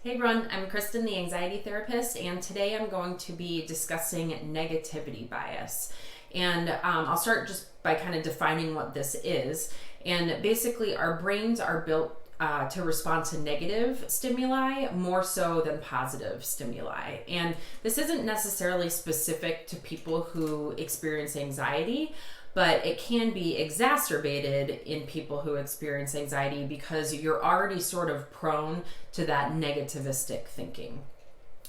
Hey everyone, I'm Kristen, the anxiety therapist, and today I'm going to be discussing negativity bias. And I'll start just by kind of defining what this is. And basically, our brains are built to respond to negative stimuli more so than positive stimuli. And this isn't necessarily specific to people who experience anxiety, but it can be exacerbated in people who experience anxiety because you're already sort of prone to that negativistic thinking.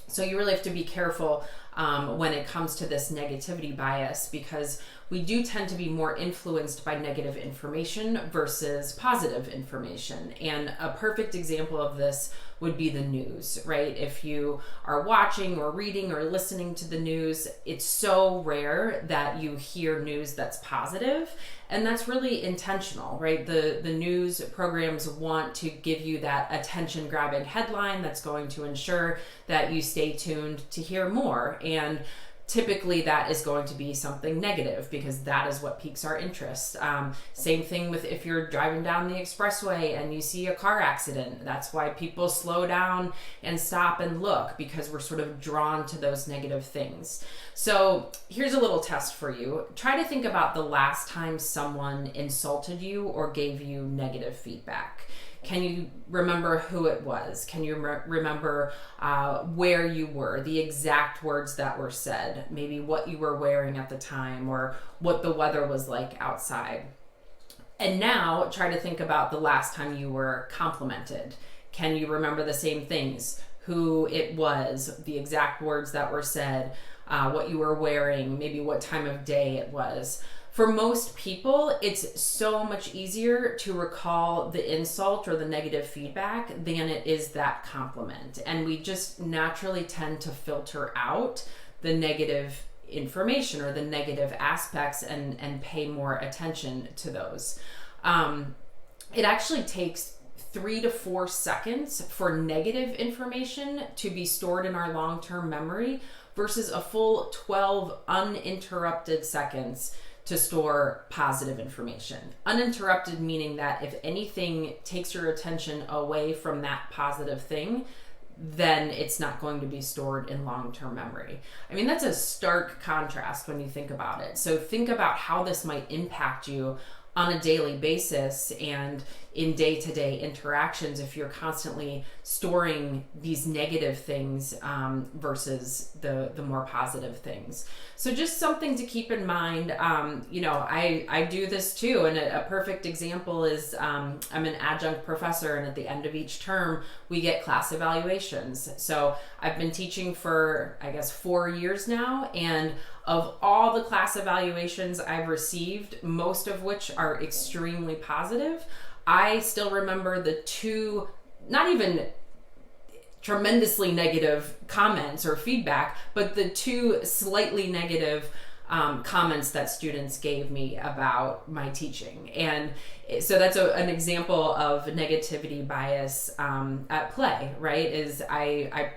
So you really have to be careful when it comes to this negativity bias, because we do tend to be more influenced by negative information versus positive information. And a perfect example of this would be the news, right? If you are watching or reading or listening to the news, it's so rare that you hear news that's positive, and that's really intentional, right? The news programs want to give you that attention-grabbing headline that's going to ensure that you stay tuned to hear more. And typically that is going to be something negative because that is what piques our interest. Same thing with if you're driving down the expressway and you see a car accident. That's why people slow down and stop and look, because we're sort of drawn to those negative things. So here's a little test for you. Try to think about the last time someone insulted you or gave you negative feedback. Can you remember who it was? Can you remember where you were, the exact words that were said, maybe what you were wearing at the time or what the weather was like outside? And now try to think about the last time you were complimented. Can you remember the same things? Who it was, the exact words that were said, what you were wearing, maybe what time of day it was. For most people, it's so much easier to recall the insult or the negative feedback than it is that compliment. And we just naturally tend to filter out the negative information or the negative aspects and pay more attention to those. It actually takes 3 to 4 seconds for negative information to be stored in our long-term memory versus a full 12 uninterrupted seconds to store positive information. Uninterrupted meaning that if anything takes your attention away from that positive thing, then it's not going to be stored in long-term memory. I mean, that's a stark contrast when you think about it. So think about how this might impact you on a daily basis and in day-to-day interactions if you're constantly storing these negative things versus the more positive things. So just something to keep in mind. I do this too, and a perfect example is I'm an adjunct professor, and at the end of each term we get class evaluations. So I've been teaching for 4 years now, and of all the class evaluations I've received, most of which are extremely positive, I still remember the 2, not even tremendously negative comments or feedback, but the 2 slightly negative comments that students gave me about my teaching. And so that's an example of negativity bias at play, right? Is I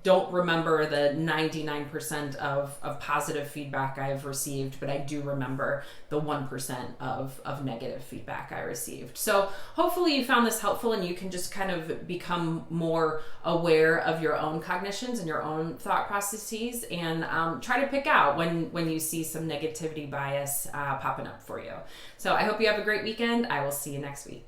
don't remember the 99% of positive feedback I've received, but I do remember the 1% of negative feedback I received. So hopefully you found this helpful and you can just kind of become more aware of your own cognitions and your own thought processes, and try to pick out when you see some negativity bias popping up for you. So I hope you have a great weekend. I will see you next week.